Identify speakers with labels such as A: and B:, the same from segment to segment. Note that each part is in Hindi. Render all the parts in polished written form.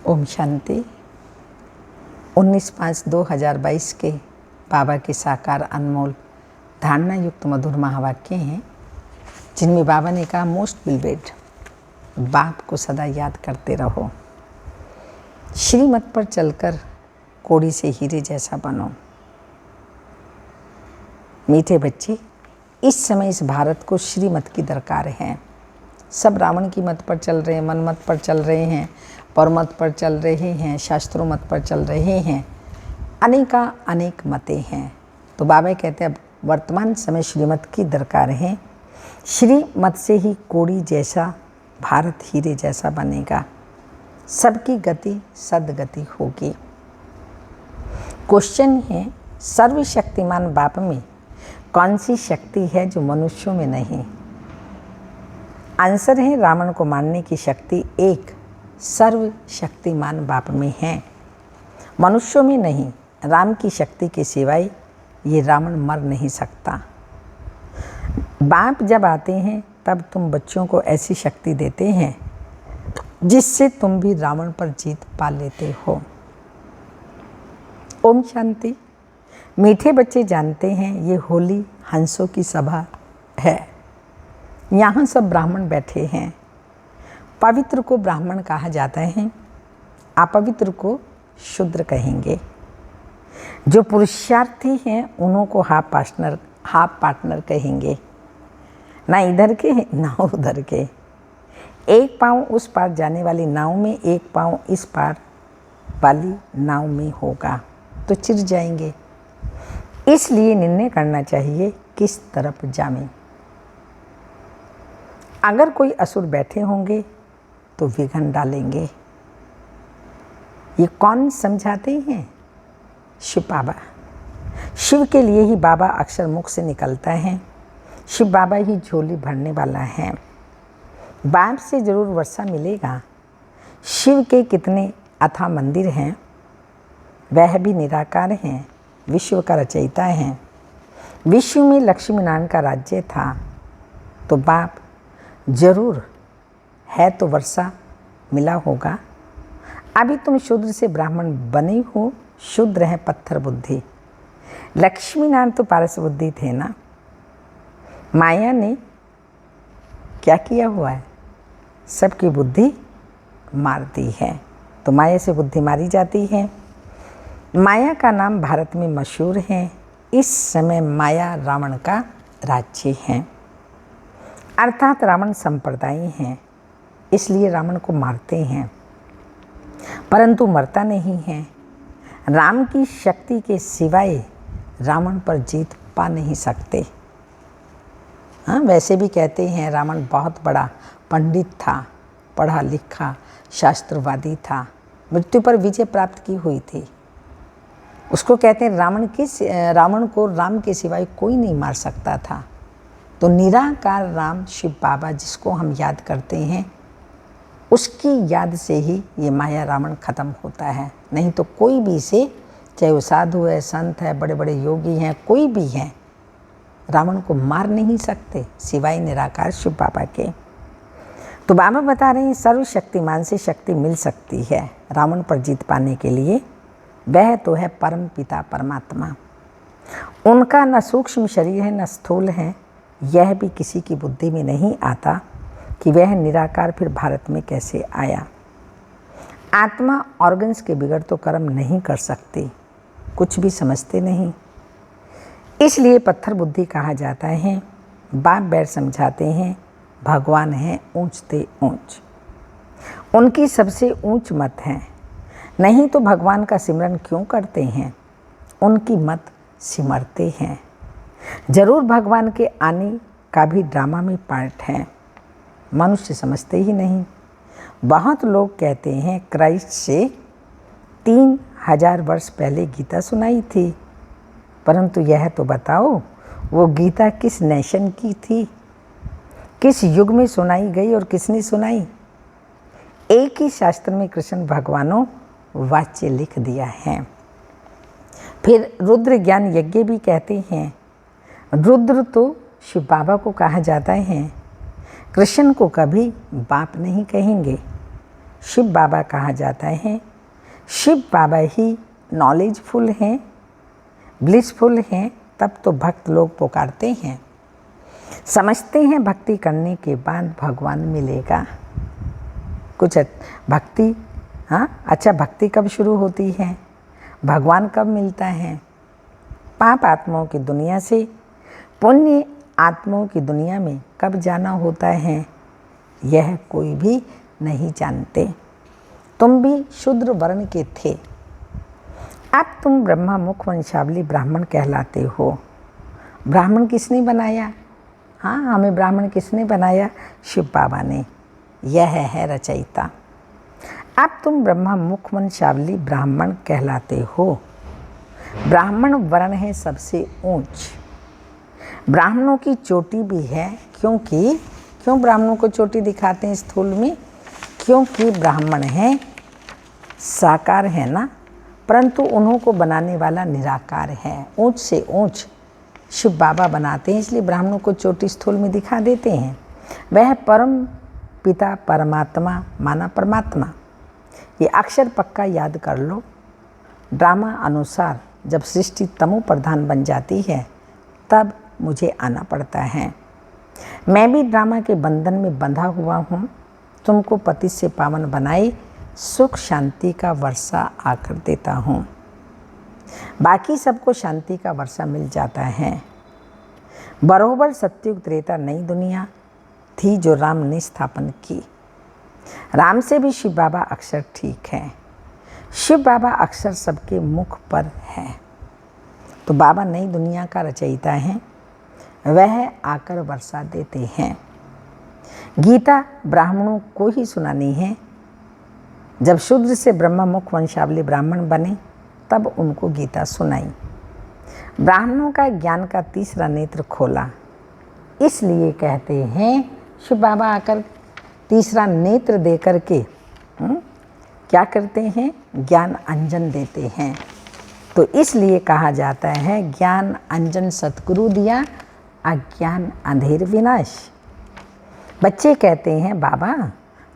A: ओम शांति। 19/5/2022 के बाबा के साकार अनमोल धारणा युक्त मधुर महावाक्य हैं, जिनमें बाबा ने कहा, मोस्ट बिलवेड, बाप को सदा याद करते रहो। श्रीमत पर चलकर कोड़ी से हीरे जैसा बनो। मीठे बच्चे, इस समय इस भारत को श्रीमत की दरकार है। सब रावण की मत पर चल रहे हैं, मन मत पर चल रहे हैं, परमत पर चल रहे हैं, शास्त्रों मत पर चल रहे हैं, अनेक मतें हैं। तो बाबा कहते हैं अब वर्तमान समय श्रीमत की दरकार है। श्रीमत से ही कोड़ी जैसा भारत हीरे जैसा बनेगा। सबकी गति सदगति होगी। क्वेश्चन है, सर्वशक्तिमान बाप में कौन सी शक्ति है जो मनुष्यों में नहीं? आंसर है, रावण को मारने की शक्ति एक सर्वशक्तिमान बाप में है, मनुष्यों में नहीं। राम की शक्ति के सिवाय ये रावण मर नहीं सकता। बाप जब आते हैं तब तुम बच्चों को ऐसी शक्ति देते हैं जिससे तुम भी रावण पर जीत पा लेते हो। ओम शांति। मीठे बच्चे जानते हैं ये होली हंसों की सभा है। यहाँ सब ब्राह्मण बैठे हैं। पवित्र को ब्राह्मण कहा जाता है, अपवित्र को शूद्र कहेंगे। जो पुरुषार्थी हैं उन्हों को हाफ पार्टनर कहेंगे। ना इधर के ना उधर के। एक पाँव उस पार जाने वाली नाव में, एक पाँव इस पार वाली नाव में होगा तो चिर जाएंगे। इसलिए निर्णय करना चाहिए किस तरफ जावें। अगर कोई असुर बैठे होंगे तो विघन डालेंगे। ये कौन समझाते हैं? शिव बाबा। शिव के लिए ही बाबा अक्षर मुख से निकलता है। शिव बाबा ही झोली भरने वाला है। बाप से जरूर वर्षा मिलेगा। शिव के कितने अथाह मंदिर हैं, वह भी निराकार हैं, विश्व का रचयिता है। विश्व में लक्ष्मी नारायण का राज्य था तो बाप जरूर है तो वर्षा मिला होगा। अभी तुम शूद्र से ब्राह्मण बने हो, शूद्र है पत्थर बुद्धि। लक्ष्मी नारायण तो पारस बुद्धि थे ना। माया ने क्या किया हुआ है? सबकी बुद्धि मार दी है। तो माया से बुद्धि मारी जाती है। माया का नाम भारत में मशहूर है। इस समय माया रावण का राज्य है, अर्थात रावण संप्रदाय हैं। इसलिए रावण को मारते हैं, परंतु मरता नहीं है। राम की शक्ति के सिवाय रावण पर जीत पा नहीं सकते। हाँ, वैसे भी कहते हैं रावण बहुत बड़ा पंडित था, पढ़ा लिखा शास्त्रवादी था, मृत्यु पर विजय प्राप्त की हुई थी। उसको कहते हैं रावण को राम के सिवाय कोई नहीं मार सकता था। तो निराकार राम शिव बाबा जिसको हम याद करते हैं, उसकी याद से ही ये माया रावण खत्म होता है। नहीं तो कोई भी इसे, चाहे वो साधु है, संत है, बड़े बड़े योगी हैं, कोई भी हैं, रावण को मार नहीं सकते सिवाय निराकार शिव बाबा के। तो बाबा बता रहे हैं सर्वशक्तिमान से शक्ति मिल सकती है रावण पर जीत पाने के लिए। वह तो है परम पिता परमात्मा। उनका न सूक्ष्म शरीर है न स्थूल है। यह भी किसी की बुद्धि में नहीं आता कि वह निराकार फिर भारत में कैसे आया। आत्मा ऑर्गन्स के बिगड़ तो कर्म नहीं कर सकती, कुछ भी समझते नहीं, इसलिए पत्थर बुद्धि कहा जाता है। बाप बैठ समझाते हैं भगवान है ऊंचते ऊंच। उनकी सबसे ऊंच मत है, नहीं तो भगवान का सिमरन क्यों करते हैं? उनकी मत सिमरते हैं। जरूर भगवान के आने का भी ड्रामा में पार्ट है, मनुष्य समझते ही नहीं। बहुत लोग कहते हैं क्राइस्ट से 3000 वर्ष पहले गीता सुनाई थी, परंतु यह तो बताओ वो गीता किस नेशन की थी, किस युग में सुनाई गई और किसने सुनाई? एक ही शास्त्र में कृष्ण भगवानों वाच्य लिख दिया है। फिर रुद्र ज्ञान यज्ञ भी कहते हैं। रुद्र तो शिव बाबा को कहा जाता है। कृष्ण को कभी बाप नहीं कहेंगे। शिव बाबा कहा जाता है। शिव बाबा ही नॉलेजफुल हैं, ब्लिसफुल हैं, तब तो भक्त लोग पुकारते हैं, समझते हैं भक्ति करने के बाद भगवान मिलेगा। कुछ भक्ति, हाँ अच्छा, भक्ति कब शुरू होती है, भगवान कब मिलता है? पाप आत्माओं की दुनिया से पुण्य आत्माओं की दुनिया में कब जाना होता है, यह कोई भी नहीं जानते। तुम भी शूद्र वर्ण के थे, अब तुम ब्रह्मा मुख वंशावली ब्राह्मण कहलाते हो। ब्राह्मण किसने बनाया? हाँ, हमें ब्राह्मण किसने बनाया? शिव बाबा ने। यह है रचयिता। अब तुम ब्रह्मा मुख वंशावली ब्राह्मण कहलाते हो। ब्राह्मण वर्ण है सबसे ऊंच। ब्राह्मणों की चोटी भी है, क्यों ब्राह्मणों को चोटी दिखाते हैं स्थूल में? क्योंकि ब्राह्मण हैं, साकार है ना, परंतु उन्हों को बनाने वाला निराकार है। ऊंच से ऊंच शिव बाबा बनाते हैं, इसलिए ब्राह्मणों को चोटी स्थूल में दिखा देते हैं। वह परम पिता परमात्मा माना परमात्मा, ये अक्षर पक्का याद कर लो। ड्रामा अनुसार जब सृष्टि तमो प्रधान बन जाती है तब मुझे आना पड़ता है। मैं भी ड्रामा के बंधन में बंधा हुआ हूँ। तुमको पति से पावन बनाए सुख शांति का वर्षा आकर देता हूँ। बाकी सबको शांति का वर्षा मिल जाता है। बरोबर सत्युग त्रेता नई दुनिया थी जो राम ने स्थापन की। राम से भी शिव बाबा अक्षर ठीक है। शिव बाबा अक्षर सबके मुख पर है। तो बाबा नई दुनिया का रचयिता है, वह आकर वर्षा देते हैं। गीता ब्राह्मणों को ही सुनानी है। जब शूद्र से ब्रह्मा मुख वंशावली ब्राह्मण बने तब उनको गीता सुनाई। ब्राह्मणों का ज्ञान का तीसरा नेत्र खोला, इसलिए कहते हैं शिव बाबा आकर तीसरा नेत्र दे करके क्या करते हैं? ज्ञान अंजन देते हैं। तो इसलिए कहा जाता है ज्ञान अंजन सतगुरु दिया, अज्ञान अंधेर विनाश। बच्चे कहते हैं बाबा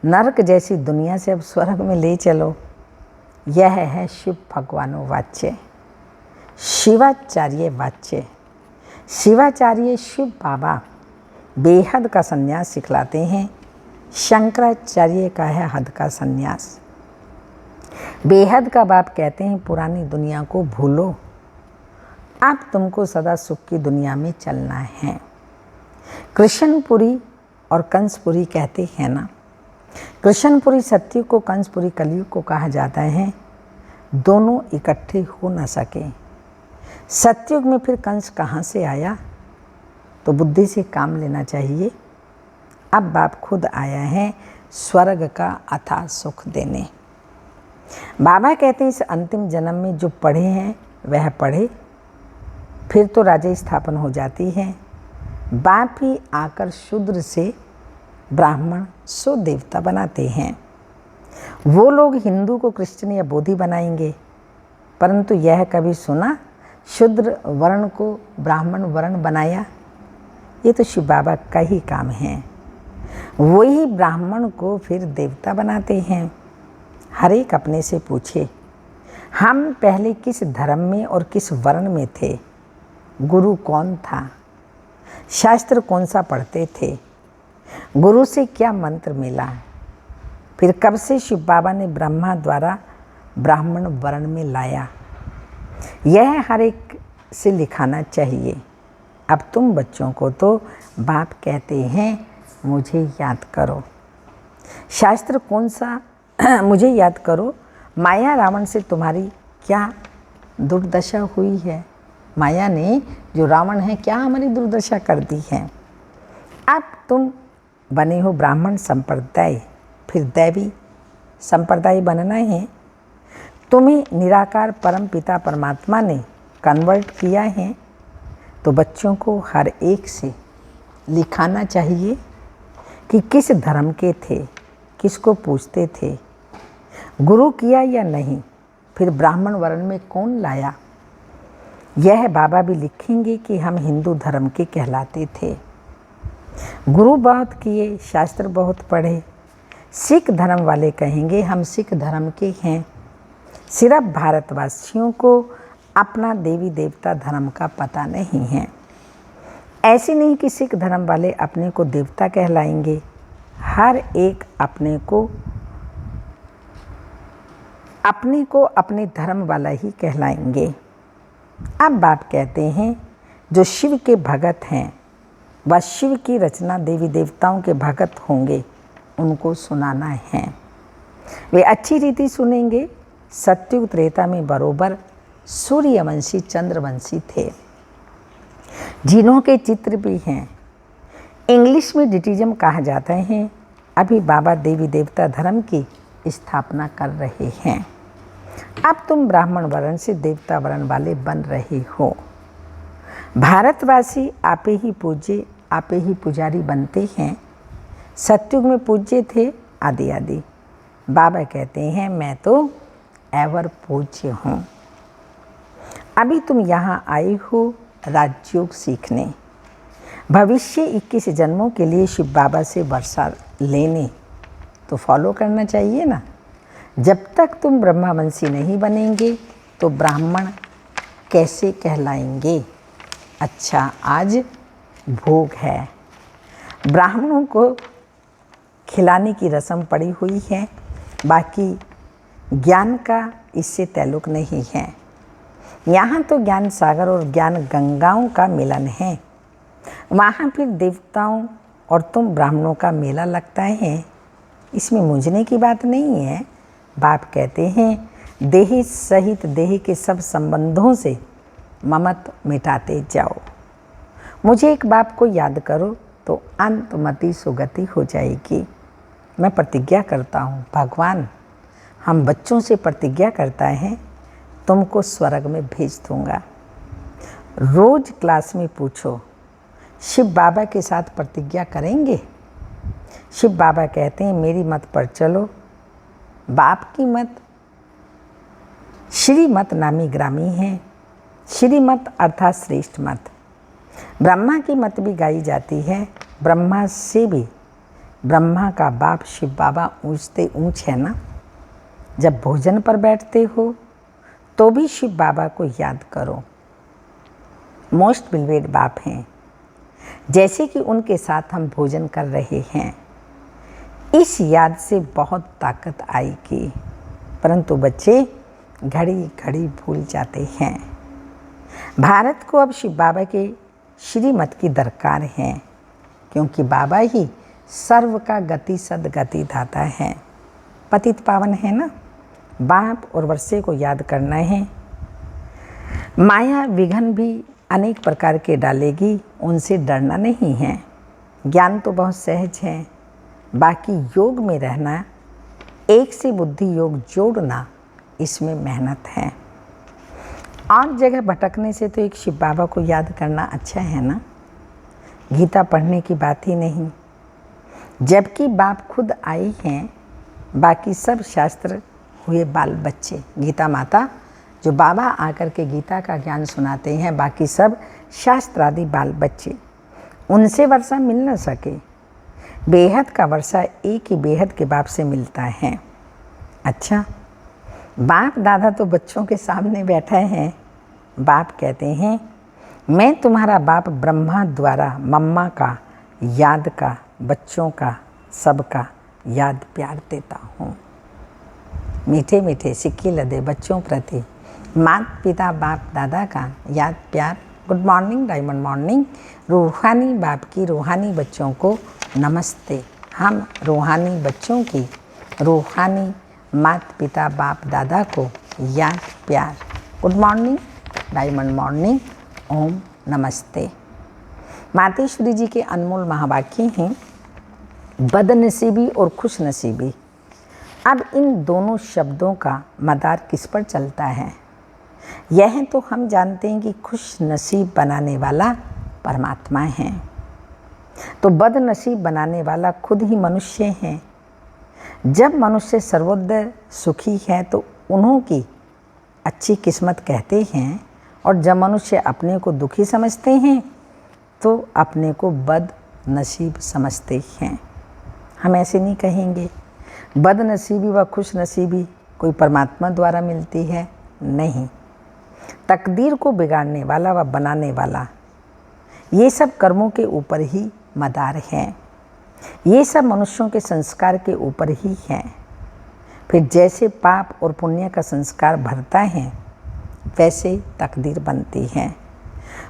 A: नरक जैसी दुनिया से अब स्वर्ग में ले चलो। यह है शिव भगवानो वाच्य, शिवाचार्य वाच्य। शिवाचार्य शिव बाबा बेहद का संन्यास सिखलाते हैं। शंकराचार्य का है हद का संन्यास। बेहद का बाप कहते हैं पुरानी दुनिया को भूलो, अब तुमको सदा सुख की दुनिया में चलना है। कृष्णपुरी और कंसपुरी कहते हैं ना, कृष्णपुरी सत्युग को, कंसपुरी कलयुग को कहा जाता है। दोनों इकट्ठे हो न सके। सत्युग में फिर कंस कहाँ से आया? तो बुद्धि से काम लेना चाहिए। अब बाप खुद आया है स्वर्ग का अथाह सुख देने। बाबा कहते हैं इस अंतिम जन्म में जो पढ़े हैं वह पढ़े, फिर तो राज्य स्थापन हो जाती है। बाप ही आकर शूद्र से ब्राह्मण सो देवता बनाते हैं। वो लोग हिंदू को क्रिश्चियन या बोधि बनाएंगे, परंतु यह कभी सुना शूद्र वर्ण को ब्राह्मण वर्ण बनाया? ये तो शिव बाबा का ही काम है। वही ब्राह्मण को फिर देवता बनाते हैं। हर एक अपने से पूछे हम पहले किस धर्म में और किस वर्ण में थे? गुरु कौन था? शास्त्र कौन सा पढ़ते थे? गुरु से क्या मंत्र मिला? फिर कब से शिव बाबा ने ब्रह्मा द्वारा ब्राह्मण वर्ण में लाया? यह हर एक से लिखाना चाहिए। अब तुम बच्चों को तो बाप कहते हैं मुझे याद करो। शास्त्र कौन सा? मुझे याद करो। माया रावण से तुम्हारी क्या दुर्दशा हुई है? माया ने जो रावण है क्या हमारी दुर्दशा कर दी है? अब तुम बने हो ब्राह्मण संप्रदाय, फिर दैवी संप्रदाय बनना है। तुम्हें निराकार परम पिता परमात्मा ने कन्वर्ट किया है। तो बच्चों को हर एक से लिखाना चाहिए कि किस धर्म के थे, किसको पूछते थे, गुरु किया या नहीं, फिर ब्राह्मण वर्ण में कौन लाया। यह बाबा भी लिखेंगे कि हम हिंदू धर्म के कहलाते थे। गुरु बहुत किए, शास्त्र बहुत पढ़े, सिख धर्म वाले कहेंगे हम सिख धर्म के हैं। सिर्फ भारतवासियों को अपना देवी देवता धर्म का पता नहीं है। ऐसे नहीं कि सिख धर्म वाले अपने को देवता कहलाएंगे, हर एक अपने को अपने धर्म वाला ही कहलाएंगे। अब बाप कहते हैं जो शिव के भगत हैं व शिव की रचना देवी देवताओं के भगत होंगे, उनको सुनाना है। वे अच्छी रीति सुनेंगे। सतयुग त्रेता में बरोबर सूर्यवंशी चंद्रवंशी थे, जिन्हों के चित्र भी हैं। इंग्लिश में डिटिज्म कहा जाता है। अभी बाबा देवी देवता धर्म की स्थापना कर रहे हैं। अब तुम ब्राह्मण वर्ण से देवता वर्ण वाले बन रहे हो। भारतवासी आपे ही पूज्य, आपे ही पुजारी बनते हैं। सतयुग में पूज्य थे आदि आदि। बाबा कहते हैं मैं तो एवर पूज्य हूँ। अभी तुम यहाँ आए हो राजयोग सीखने, भविष्य 21 जन्मों के लिए शिव बाबा से वर्षा लेने। तो फॉलो करना चाहिए ना। जब तक तुम ब्रह्मावंशी नहीं बनेंगे तो ब्राह्मण कैसे कहलाएंगे। अच्छा, आज भोग है, ब्राह्मणों को खिलाने की रस्म पड़ी हुई है, बाकी ज्ञान का इससे ताल्लुक नहीं है। यहाँ तो ज्ञान सागर और ज्ञान गंगाओं का मिलन है। वहाँ फिर देवताओं और तुम ब्राह्मणों का मेला लगता है। इसमें मूंझने की बात नहीं है। बाप कहते हैं देह सहित देह के सब संबंधों से ममत मिटाते जाओ। मुझे एक बाप को याद करो तो अंतमति सुगति हो जाएगी। मैं प्रतिज्ञा करता हूँ भगवान, हम बच्चों से प्रतिज्ञा करता है तुमको स्वर्ग में भेज दूँगा। रोज़ क्लास में पूछो शिव बाबा के साथ प्रतिज्ञा करेंगे। शिव बाबा कहते हैं मेरी मत पर चलो। बाप की मत श्रीमत नामी ग्रामी है। श्रीमत अर्थात श्रेष्ठ मत। ब्रह्मा की मत भी गाई जाती है। ब्रह्मा से भी ब्रह्मा का बाप शिव बाबा ऊंचते ऊंच है ना। जब भोजन पर बैठते हो तो भी शिव बाबा को याद करो। मोस्ट बिलवेड बाप हैं। जैसे कि उनके साथ हम भोजन कर रहे हैं। इस याद से बहुत ताकत आएगी, परंतु बच्चे घड़ी घड़ी भूल जाते हैं। भारत को अब शिव बाबा के श्रीमत की दरकार है, क्योंकि बाबा ही सर्व का गति सदगति दाता है, पतित पावन है ना। बाप और वर्षे को याद करना है। माया विघ्न भी अनेक प्रकार के डालेगी, उनसे डरना नहीं है। ज्ञान तो बहुत सहज है, बाकी योग में रहना, एक से बुद्धि योग जोड़ना, इसमें मेहनत है। और जगह भटकने से तो एक शिव बाबा को याद करना अच्छा है ना। गीता पढ़ने की बात ही नहीं, जबकि बाप खुद आए हैं। बाकी सब शास्त्र हुए बाल बच्चे। गीता माता जो बाबा आकर के गीता का ज्ञान सुनाते हैं, बाकी सब शास्त्र आदि बाल बच्चे। उनसे वर्षा मिल न सके। बेहद का वर्षा एक ही बेहद के बाप से मिलता है। अच्छा, बाप दादा तो बच्चों के सामने बैठे हैं। बाप कहते हैं मैं तुम्हारा बाप ब्रह्मा द्वारा मम्मा का याद का, बच्चों का, सबका याद प्यार देता हूँ। मीठे मीठे सिक्के लदे बच्चों प्रति माता पिता बाप दादा का याद प्यार। Good morning, diamond morning. रूहानी बाप की रूहानी बच्चों को नमस्ते। हम रूहानी बच्चों की रूहानी माता पिता बाप दादा को याद प्यार। Good morning, diamond morning. ओम नमस्ते। मातेश्वरी जी के अनमोल महावाक्य हैं बदनसीबी और खुशनसीबी। अब इन दोनों शब्दों का मदार किस पर चलता है? यह तो हम जानते हैं कि खुश नसीब बनाने वाला परमात्मा है, तो बदनसीब बनाने वाला खुद ही मनुष्य है। जब मनुष्य सर्वोदय सुखी है तो उन्हों की अच्छी किस्मत कहते हैं, और जब मनुष्य अपने को दुखी समझते हैं तो अपने को बदनसीब समझते हैं। हम ऐसे नहीं कहेंगे। बदनसीबी व खुशनसीबी कोई परमात्मा द्वारा मिलती है? नहीं। तकदीर को बिगाड़ने वाला व बनाने वाला ये सब कर्मों के ऊपर ही मदार हैं। ये सब मनुष्यों के संस्कार के ऊपर ही हैं। फिर जैसे पाप और पुण्य का संस्कार भरता है वैसे तकदीर बनती है।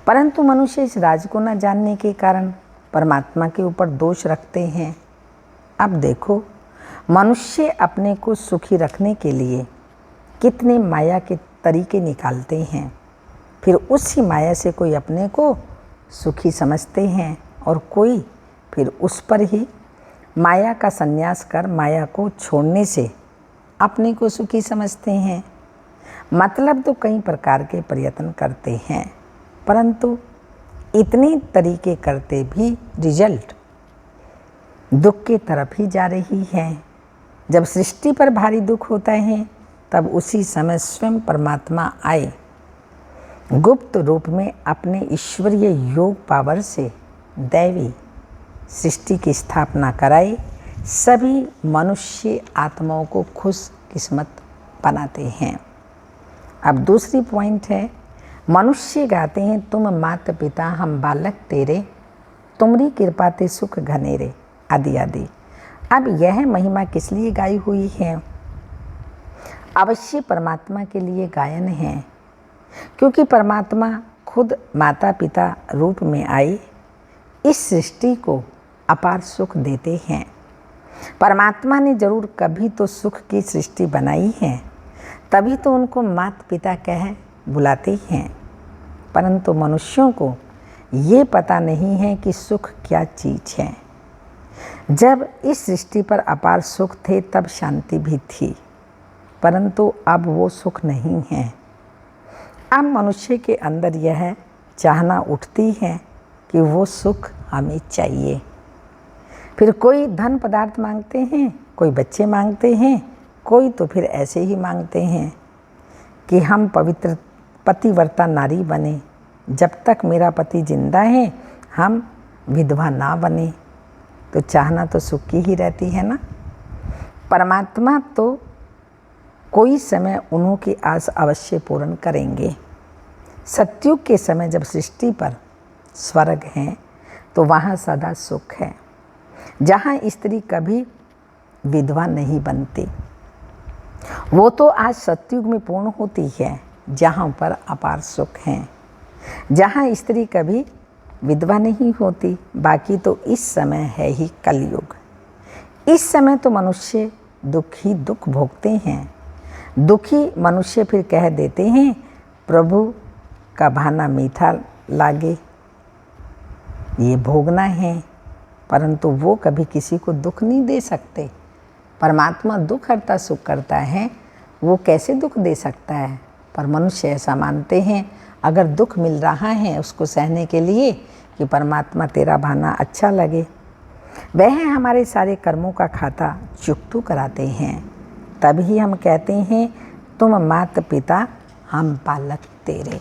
A: परंतु मनुष्य इस राज को न जानने के कारण परमात्मा के ऊपर दोष रखते हैं। अब देखो, मनुष्य अपने को सुखी रखने के लिए कितने माया के तरीके निकालते हैं। फिर उसी माया से कोई अपने को सुखी समझते हैं और कोई फिर उस पर ही माया का संन्यास कर माया को छोड़ने से अपने को सुखी समझते हैं। मतलब तो कई प्रकार के प्रयत्न करते हैं, परंतु इतने तरीके करते भी रिजल्ट दुख की तरफ ही जा रही है। जब सृष्टि पर भारी दुख होता है तब उसी समय स्वयं परमात्मा आए, गुप्त रूप में अपने ईश्वरीय योग पावर से दैवी सृष्टि की स्थापना कराए, सभी मनुष्य आत्माओं को खुश किस्मत बनाते हैं। अब दूसरी पॉइंट है, मनुष्य गाते हैं तुम माता पिता हम बालक तेरे, तुमरी कृपा ते सुख घनेरे, आदि आदि। अब यह महिमा किस लिए गाई हुई है? अवश्य परमात्मा के लिए गायन है, क्योंकि परमात्मा खुद माता पिता रूप में आए इस सृष्टि को अपार सुख देते हैं। परमात्मा ने जरूर कभी तो सुख की सृष्टि बनाई है, तभी तो उनको माता पिता कह बुलाते हैं। परंतु मनुष्यों को ये पता नहीं है कि सुख क्या चीज़ है। जब इस सृष्टि पर अपार सुख थे तब शांति भी थी, परंतु अब वो सुख नहीं है। अब मनुष्य के अंदर यह चाहना उठती है कि वो सुख हमें चाहिए। फिर कोई धन पदार्थ मांगते हैं, कोई बच्चे मांगते हैं, कोई तो फिर ऐसे ही मांगते हैं कि हम पवित्र पतिव्रता नारी बने, जब तक मेरा पति जिंदा है हम विधवा ना बने। तो चाहना तो सुख की ही रहती है ना। परमात्मा तो कोई समय उन्हों की आस अवश्य पूर्ण करेंगे। सतयुग के समय जब सृष्टि पर स्वर्ग है तो वहाँ सदा सुख है, जहाँ स्त्री कभी विधवा नहीं बनती। वो तो आज सतयुग में पूर्ण होती है, जहाँ पर अपार सुख है, जहाँ स्त्री कभी विधवा नहीं होती। बाकी तो इस समय है ही कलयुग। इस समय तो मनुष्य दुख ही दुख भोगते हैं। दुखी मनुष्य फिर कह देते हैं प्रभु का भाना मीठा लागे, ये भोगना है, परंतु वो कभी किसी को दुख नहीं दे सकते। परमात्मा दुख हरता सुख करता है, वो कैसे दुख दे सकता है? पर मनुष्य ऐसा मानते हैं, अगर दुख मिल रहा है उसको सहने के लिए कि परमात्मा तेरा भाना अच्छा लगे। वह हमारे सारे कर्मों का खाता चुकतू कराते हैं, तभी हम कहते हैं तुम माता पिता हम बालक तेरे।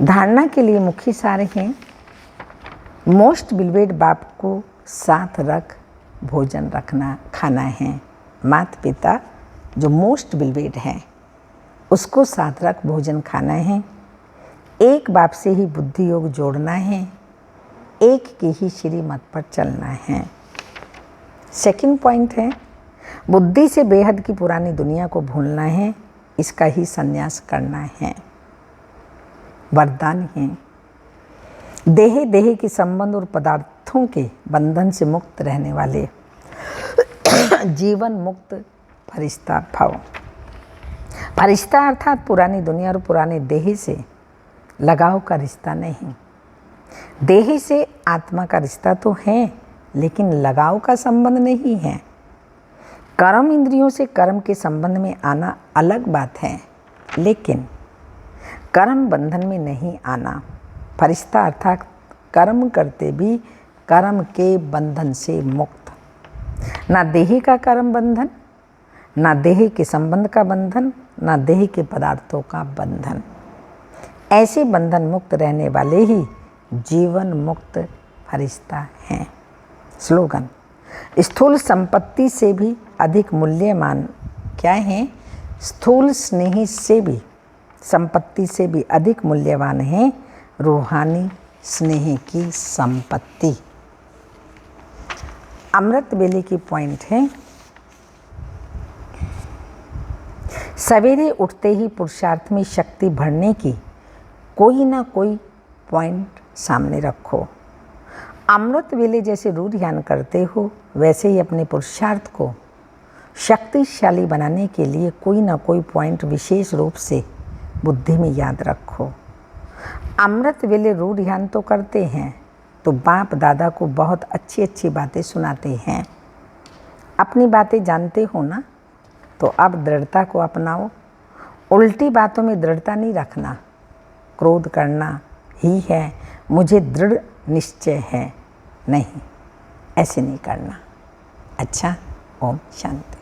A: धारणा के लिए मुख्य सारे हैं, मोस्ट बिलवेड बाप को साथ रख भोजन रखना खाना है। माता पिता जो मोस्ट बिलवेड है उसको साथ रख भोजन खाना है। एक बाप से ही बुद्धि योग जोड़ना है, एक की ही श्रीमत पर चलना है। सेकंड पॉइंट है, बुद्धि से बेहद की पुरानी दुनिया को भूलना है, इसका ही संन्यास करना है। वरदान है, देह देह के संबंध और पदार्थों के बंधन से मुक्त रहने वाले जीवन मुक्त फरिश्ता भव। फरिश्ता अर्थात पुरानी दुनिया और पुराने देह से लगाव का रिश्ता नहीं। देह से आत्मा का रिश्ता तो है, लेकिन लगाव का संबंध नहीं है। कर्म इंद्रियों से कर्म के संबंध में आना अलग बात है, लेकिन कर्म बंधन में नहीं आना। फरिश्ता अर्थात कर्म करते भी कर्म के बंधन से मुक्त। ना देह का कर्म बंधन, ना देह के संबंध का बंधन, ना देह के पदार्थों का बंधन। ऐसे बंधन मुक्त रहने वाले ही जीवन मुक्त फरिश्ता हैं। स्लोगन, स्थूल संपत्ति से भी अधिक मूल्यवान क्या है? स्थूल स्नेह से भी, संपत्ति से भी अधिक मूल्यवान है रूहानी स्नेह की संपत्ति। अमृत वेले की पॉइंट है, सवेरे उठते ही पुरुषार्थ में शक्ति भरने की कोई ना कोई पॉइंट सामने रखो। अमृत वेले जैसे रूढ़ ध्यान करते हो वैसे ही अपने पुरुषार्थ को शक्तिशाली बनाने के लिए कोई ना कोई पॉइंट विशेष रूप से बुद्धि में याद रखो। अमृत वेले रूढ़ ध्यान तो करते हैं तो बाप दादा को बहुत अच्छी अच्छी बातें सुनाते हैं। अपनी बातें जानते हो ना, तो अब दृढ़ता को अपनाओ। उल्टी बातों में दृढ़ता नहीं रखना, क्रोध करना ही है मुझे दृढ़ निश्चय है, नहीं, ऐसे नहीं करना। अच्छा, ओम शांति।